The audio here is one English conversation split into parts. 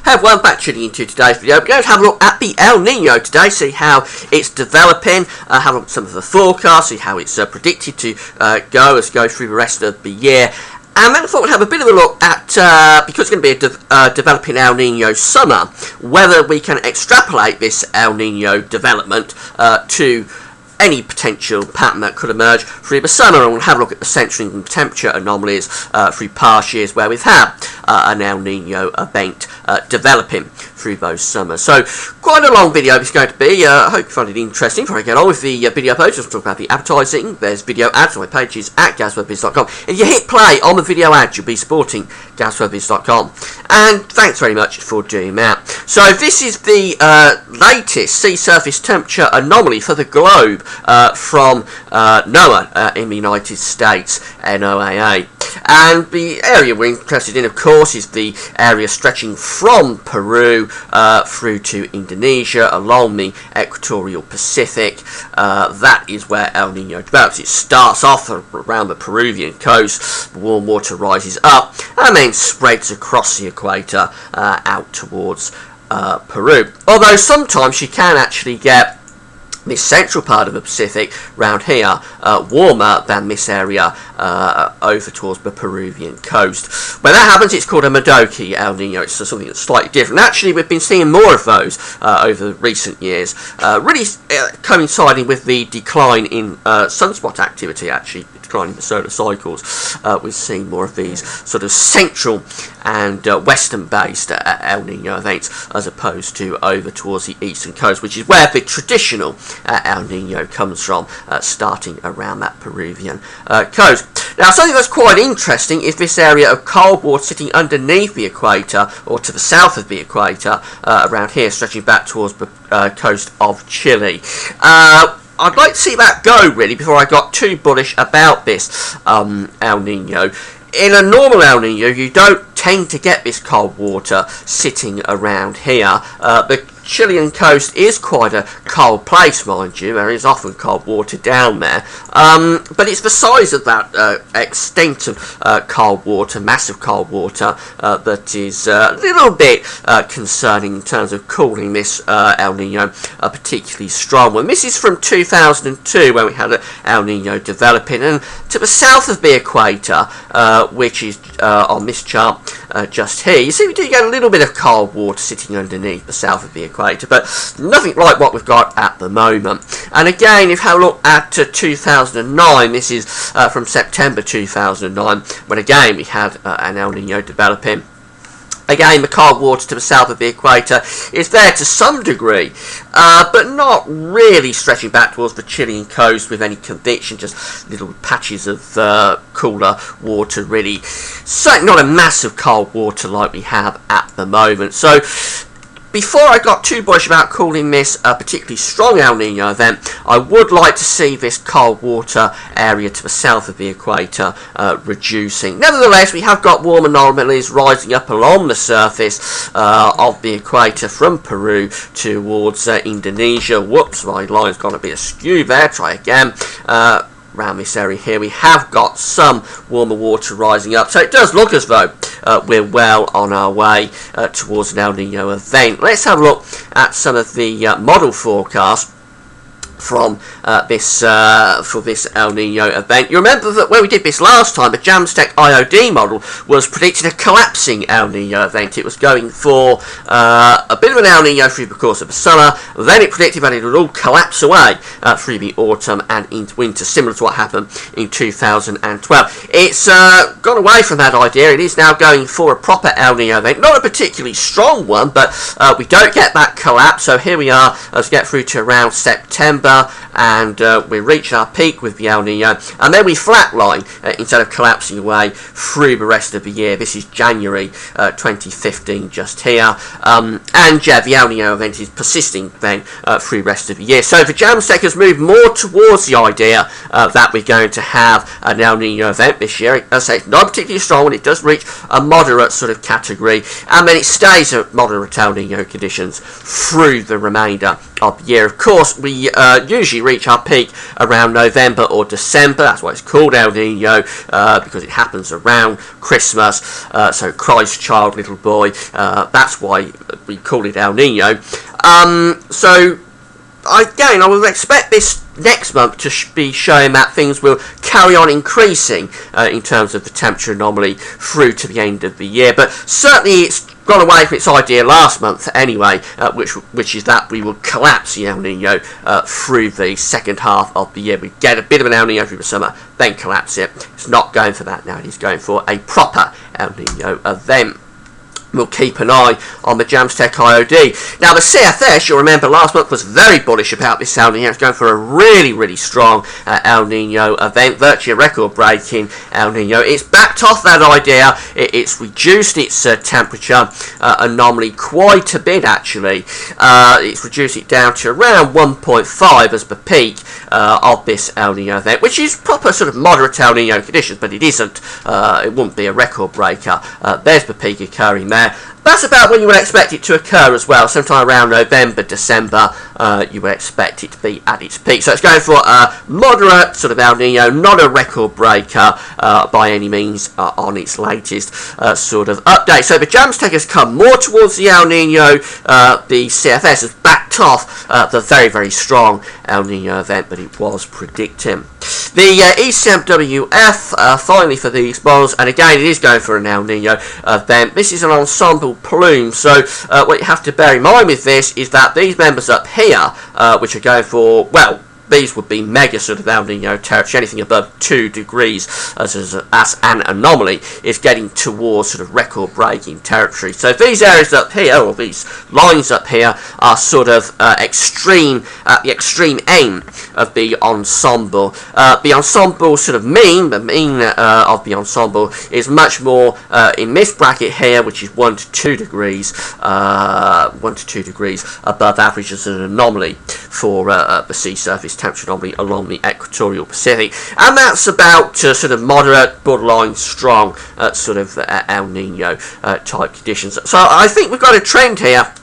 Hey everyone, back tuning into today's video. We're going to have a look at the El Nino today, see how it's developing, have a look at some of the forecasts, see how it's predicted to go through the rest of the year. And then I thought we'd have a bit of a look at, because it's going to be a developing El Nino summer, whether we can extrapolate this El Nino development to any potential pattern that could emerge through the summer, and we'll have a look at the central England temperature anomalies through past years where we've had an El Nino event developing through those summers. So quite a long video this is going to be. I hope you find it interesting. Before I get on with the video upload, just talk about the advertising. There's video ads on my pages at gazwebbiz.com. If you hit play on the video ad, you'll be supporting gazwebbiz.com. And thanks very much for doing that. So this is the latest sea surface temperature anomaly for the globe from NOAA in the United States, NOAA. And the area we're interested in, of course, is the area stretching from Peru through to Indonesia along the equatorial Pacific. That is where El Nino develops. It starts off around the Peruvian coast, the warm water rises up and then spreads across the equator out towards Peru. Although sometimes you can actually get this central part of the Pacific round here warmer than this area over towards the Peruvian coast. When that happens, it's called a Modoki El Nino. It's something that's slightly different. Actually, we've been seeing more of those over recent years, really coinciding with the decline in sunspot activity, actually declining the solar cycles. We've seen more of these sort of central and western based El Nino events as opposed to over towards the eastern coast, which is where the traditional El Nino comes from, starting around that Peruvian coast. Now, something that's quite interesting is this area of cold water sitting underneath the equator, or to the south of the equator, around here, stretching back towards the coast of Chile. I'd like to see that go, really, before I got too bullish about this El Nino. In a normal El Nino, you don't tend to get this cold water sitting around here. The Chilean coast is quite a cold place, mind you. There is often cold water down there. But it's the size of that extent of cold water, massive cold water, that is a little bit concerning in terms of calling this El Nino a particularly strong one. This is from 2002 when we had an El Nino developing, and to the south of the equator, which is on this chart just here, you see we do get a little bit of cold water sitting underneath the south of the equator, but nothing like what we've got at the moment. And again, if you have a look at 2009, this is from September 2009, when again we had an El Nino developing. Again, the cold water to the south of the equator is there to some degree, but not really stretching back towards the Chilean coast with any conviction, just little patches of cooler water, really. Certainly not a massive cold water like we have at the moment. So, before I got too bullish about calling this a particularly strong El Nino event, I would like to see this cold water area to the south of the equator reducing. Nevertheless, we have got warm anomalies rising up along the surface of the equator from Peru towards Indonesia. Whoops, my line's gone a bit askew there. Try again. Around this area here, we have got some warmer water rising up, so it does look as though we're well on our way towards an El Nino event. Let's have a look at some of the model forecasts from this El Nino event. You remember that when we did this last time, the Jamstack IOD model was predicting a collapsing El Nino event. It was going for a bit of an El Nino through the course of the summer, then it predicted that it would all collapse away through the autumn and into winter, similar to what happened in 2012. It's gone away from that idea. It is now going for a proper El Nino event, not a particularly strong one, but we don't get that collapse. So here we are as we get through to around September, and we reach our peak with the El Nino, and then we flatline instead of collapsing away through the rest of the year. This is January 2015 just here, and yeah, the El Nino event is persisting then through the rest of the year. So the Jamstack has moved more towards the idea that we're going to have an El Nino event this year. As I say, it's not particularly strong when it does reach a moderate sort of category, and then it stays at moderate El Nino conditions through the remainder of the year. Of course, we usually reach our peak around November or December. That's why it's called El Nino, because it happens around Christmas. So Christ child, little boy. That's why we call it El Nino. So again, I would expect this next month to be showing that things will carry on increasing in terms of the temperature anomaly through to the end of the year. But certainly it's gone away from its idea last month anyway, which is that we will collapse the El Nino through the second half of the year. We get a bit of an El Nino through the summer, then collapse it. It's not going for that now. It is going for a proper El Nino event. We'll keep an eye on the Jamstec IOD. Now, the CFS, you'll remember last month, was very bullish about this El Nino. It's going for a really, really strong El Nino event, virtually a record-breaking El Nino. It's backed off that idea. It's reduced its temperature anomaly quite a bit, actually. It's reduced it down to around 1.5 as the peak of this El Nino event, which is proper sort of moderate El Nino conditions, but it isn't. It wouldn't be a record breaker. There's the peak occurring there. That's about when you would expect it to occur as well. Sometime around November, December, you would expect it to be at its peak. So it's going for a moderate sort of El Nino, not a record breaker by any means on its latest sort of update. So the Jamstec has come more towards the El Nino. The CFS has backed off the very, very strong El Nino event that it was predicting. The ECMWF, finally for these bonds, and again it is going for an El Nino event. This is an ensemble plume, so what you have to bear in mind with this is that these members up here, which are going for, well, these would be mega sort of El Nino territory. Anything above 2 degrees as an anomaly is getting towards sort of record-breaking territory. So these areas up here, or these lines up here, are sort of the extreme end of the ensemble. The ensemble sort of mean, the mean of the ensemble is much more in this bracket here, which is 1 to 2 degrees, 1 to 2 degrees above average as an anomaly for the sea surface temperature anomaly along the equatorial Pacific, and that's about sort of moderate, borderline strong sort of El Nino type conditions. So I think we've got a trend here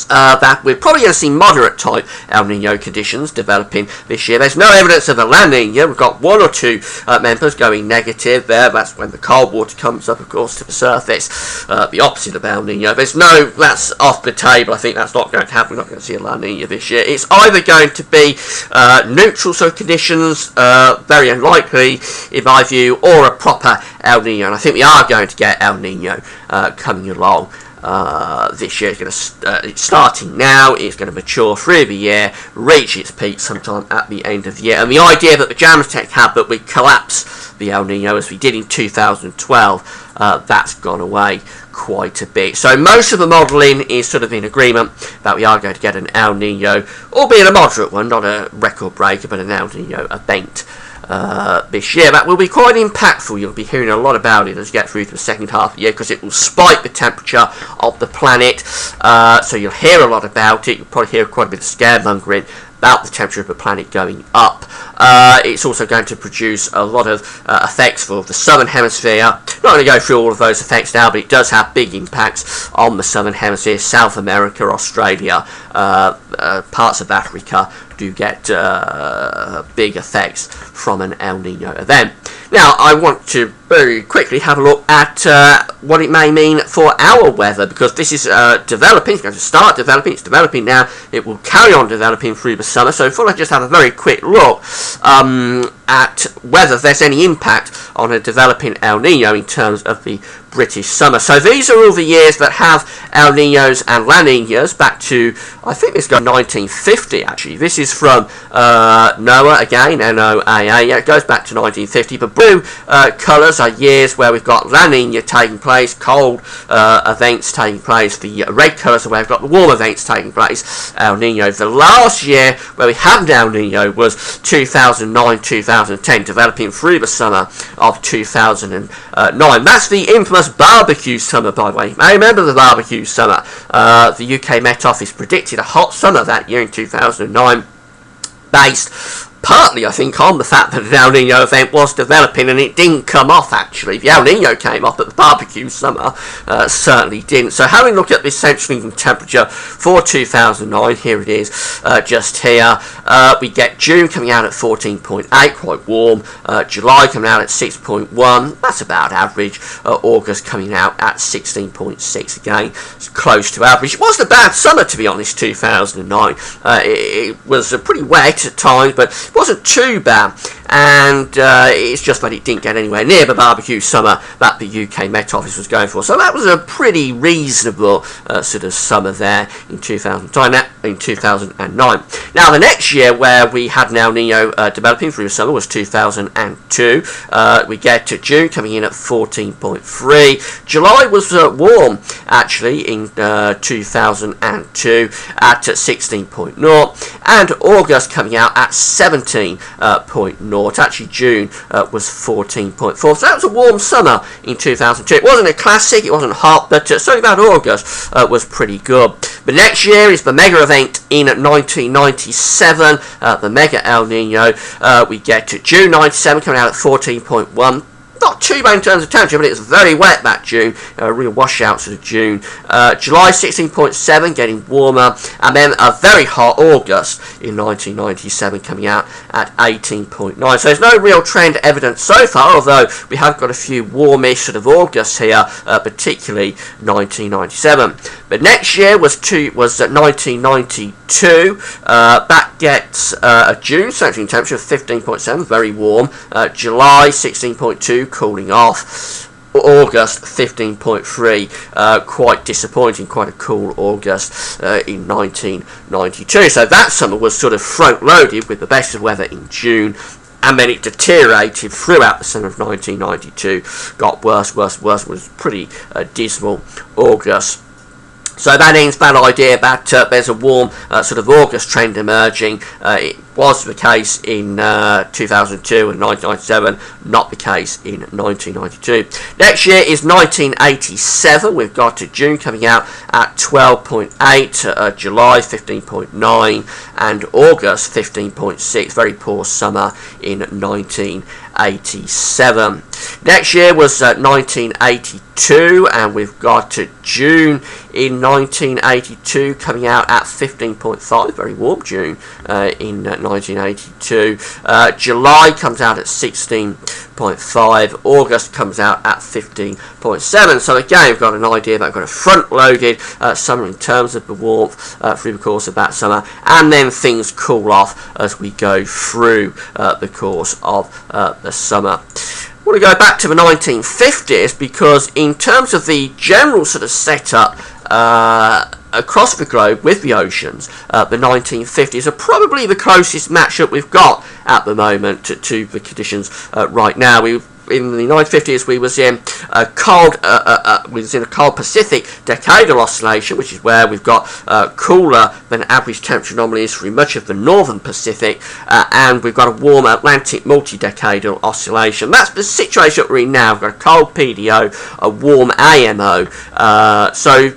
that we're probably going to see moderate type El Nino conditions developing this year. There's no evidence of a La Nina. We've got 1 or 2 members going negative there. That's when the cold water comes up, of course, to the surface. The opposite of El Nino. There's no, that's off the table. I think that's not going to happen. We're not going to see a La Nina this year. It's either going to be neutral sort of conditions, very unlikely in my view, or a proper El Nino. And I think we are going to get El Nino coming along. This year it's starting now. It's going to mature through the year, reach its peak sometime at the end of the year. And the idea that the Jamstec had that we collapse the El Nino as we did in 2012, that's gone away quite a bit. So most of the modelling is sort of in agreement that we are going to get an El Nino, albeit a moderate one, not a record breaker, but an El Nino event this year. That will be quite impactful. You'll be hearing a lot about it as you get through to the second half of the year, because it will spike the temperature of the planet. So you'll hear a lot about it. You'll probably hear quite a bit of scaremongering about the temperature of the planet going up. It's also going to produce a lot of effects for the southern hemisphere. Not going to go through all of those effects now, but it does have big impacts on the southern hemisphere. South America, Australia, parts of Africa do get big effects from an El Nino event. Now, I want to very quickly have a look at what it may mean for our weather, because this is developing. It's going to start developing. It's developing now. It will carry on developing through the summer. So I thought I'd just have a very quick look at whether there's any impact on a developing El Nino in terms of the British summer. So these are all the years that have El Ninos and La Ninas back to, I think this goes 1950 actually. This is from NOAA again, NOAA. Yeah, it goes back to 1950. The blue colours are years where we've got La Nina taking place, cold events taking place. The red colours are where we've got the warm events taking place, El Nino. The last year where we had an El Nino was 2009-2010, developing through the summer of 2009. That's the infamous barbecue summer, by the way. I remember the barbecue summer. The UK Met Office predicted a hot summer that year in 2009, based partly, I think, on the fact that the El Nino event was developing and it didn't come off, actually. The El Nino came off, but the barbecue summer certainly didn't. So having a look at this central England temperature for 2009, here it is, just here. We get June coming out at 14.8, quite warm. July coming out at 6.1, that's about average. August coming out at 16.6, again, it's close to average. It wasn't a bad summer, to be honest, 2009. It was pretty wet at times, but it wasn't too bad, and it's just that it didn't get anywhere near the barbecue summer that the UK Met Office was going for. So that was a pretty reasonable sort of summer there in 2009. Now the next year where we had an El Nino developing through the summer was 2002. We get to June coming in at 14.3. July was warm actually in 2002 at 16.0, and August coming out at 17.0. Actually June was 14.4. So that was a warm summer in 2002. It wasn't a classic, it wasn't hot, but certainly about August was pretty good. The next year is the mega event in 1997, the mega El Nino. We get to June 97 coming out at 14.1. Not too bad in terms of temperature, but it was very wet that June, real washout sort of June. July 16.7, getting warmer, and then a very hot August in 1997 coming out at 18.9. So there's no real trend evident so far, although we have got a few warmish sort of Augusts here, particularly 1997. But next year was 1992. That gets a June central temperature of 15.7, very warm. July 16.2, cooling off. August 15.3, quite disappointing, quite a cool August in 1992. So that summer was sort of front loaded with the best of weather in June, and then it deteriorated throughout the summer of 1992, got worse, was pretty dismal August. So that ends that idea that there's a warm sort of August trend emerging. It was the case in 2002 and 1997, not the case in 1992. Next year is 1987. We've got to June coming out at 12.8, July 15.9, and August 15.6. Very poor summer in 1987. Next year was 1982, and we've got to June in 1982 coming out at 15.5, very warm June in 1982. July comes out at 16.5, August comes out at 15.7. So again, we've got an idea that we've got a front-loaded summer in terms of the warmth through the course of that summer, and then things cool off as we go through the course of the summer. I want to go back to the 1950s because in terms of the general sort of setup across the globe with the oceans, the 1950s are probably the closest matchup we've got at the moment to the conditions right now. In the 1950s, we was in a cold Pacific decadal oscillation, which is where we've got cooler than average temperature anomalies through much of the northern Pacific, and we've got a warm Atlantic multi-decadal oscillation. That's the situation we're in now. We've got a cold PDO, a warm AMO. So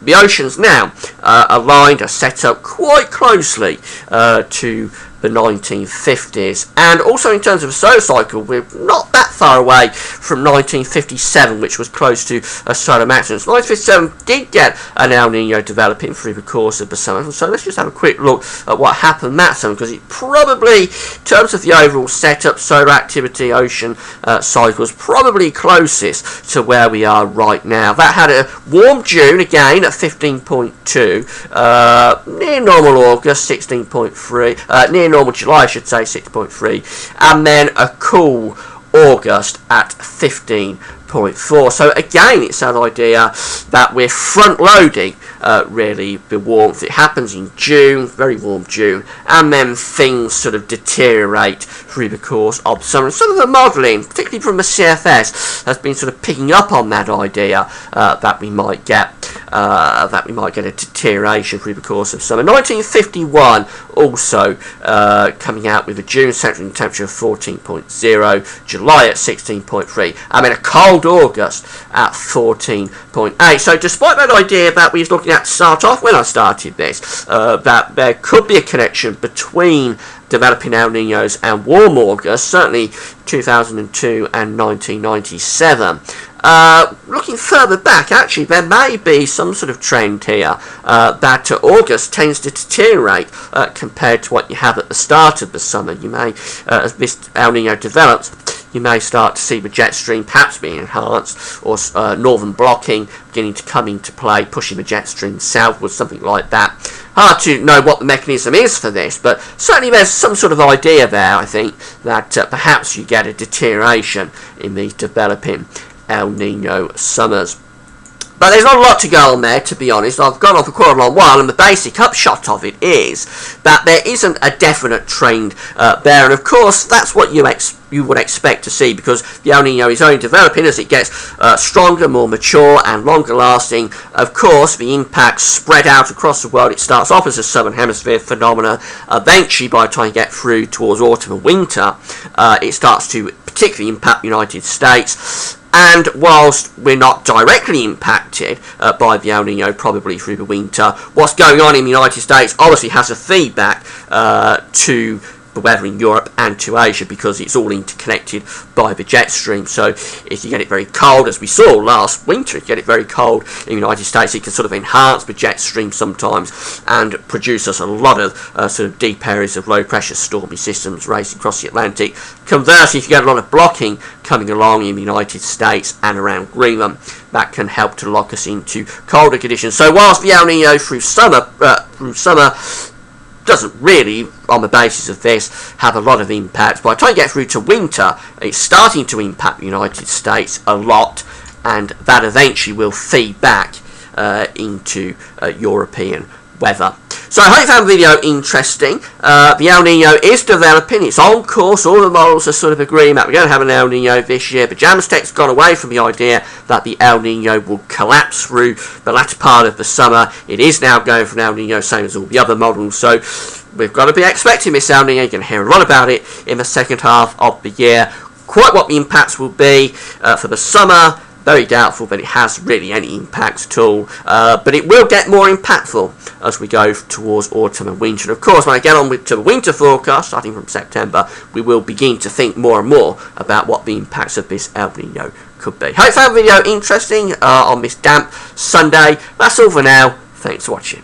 the oceans now are set up quite closely to the 1950s, and also in terms of a solar cycle, we're not that far away from 1957, which was close to a solar maximum. 1957 did get an El Nino developing through the course of the summer, so let's just have a quick look at what happened that summer, because it probably, in terms of the overall setup, solar activity, ocean cycle, was probably closest to where we are right now. That had a warm June, again at 15.2, near normal August 16.3, near normal July, I should say, 6.3, and then a cool August at 15.4. So again, it's that idea that we're front-loading really the warmth. It happens in June, very warm June, and then things sort of deteriorate through the course of summer. Some of the modelling, particularly from the CFS, has been sort of picking up on that idea that we might get a deterioration through the course of summer. 1951 also coming out with a June central temperature of 14.0, July at 16.3, and then a cold August at 14.8. So despite that idea that we was looking at to start off when I started this, that there could be a connection between developing El Ninos and warm August, certainly 2002 and 1997. Looking further back, actually, there may be some sort of trend here that August tends to deteriorate compared to what you have at the start of the summer. You may, as this El Nino develops, you may start to see the jet stream perhaps being enhanced, or northern blocking beginning to come into play, pushing the jet stream southwards, something like that. Hard to know what the mechanism is for this, but certainly there's some sort of idea there, I think, that perhaps you get a deterioration in these developing El Nino summers. But there's not a lot to go on there, to be honest. I've gone on for quite a long while, and the basic upshot of it is that there isn't a definite trend there, and of course that's what you would expect to see, because the El Nino is only developing as it gets stronger, more mature and longer lasting. Of course, the impacts spread out across the world. It starts off as a southern hemisphere phenomena. Eventually, by the time you get through towards autumn and winter, it starts to particularly impact the United States. And whilst we're not directly impacted by the El Nino probably through the winter, what's going on in the United States obviously has a feedback to the weather in Europe and to Asia, because it's all interconnected by the jet stream. So if you get it very cold, as we saw last winter, if you get it very cold in the United States, it can sort of enhance the jet stream sometimes and produce us a lot of sort of deep areas of low pressure stormy systems racing across the Atlantic. Conversely, if you get a lot of blocking coming along in the United States and around Greenland, that can help to lock us into colder conditions. So whilst the El Nino through summer doesn't really, on the basis of this, have a lot of impact, by the time you get through to winter, it's starting to impact the United States a lot, and that eventually will feed back into European weather. So I hope you found the video interesting. The El Nino is developing, it's on course, all the models are sort of agreeing that we're going to have an El Nino this year, but Jamstech's gone away from the idea that the El Nino will collapse through the latter part of the summer. It is now going for an El Nino, same as all the other models, so we've got to be expecting this El Nino. You're going to hear a lot about it in the second half of the year. Quite what the impacts will be for the summer, very doubtful that it has really any impact at all, but it will get more impactful as we go towards autumn and winter. And of course, when I get on to the winter forecast, starting from September, we will begin to think more and more about what the impacts of this El Nino could be. Hope you found the video interesting on this damp Sunday. That's all for now. Thanks for watching.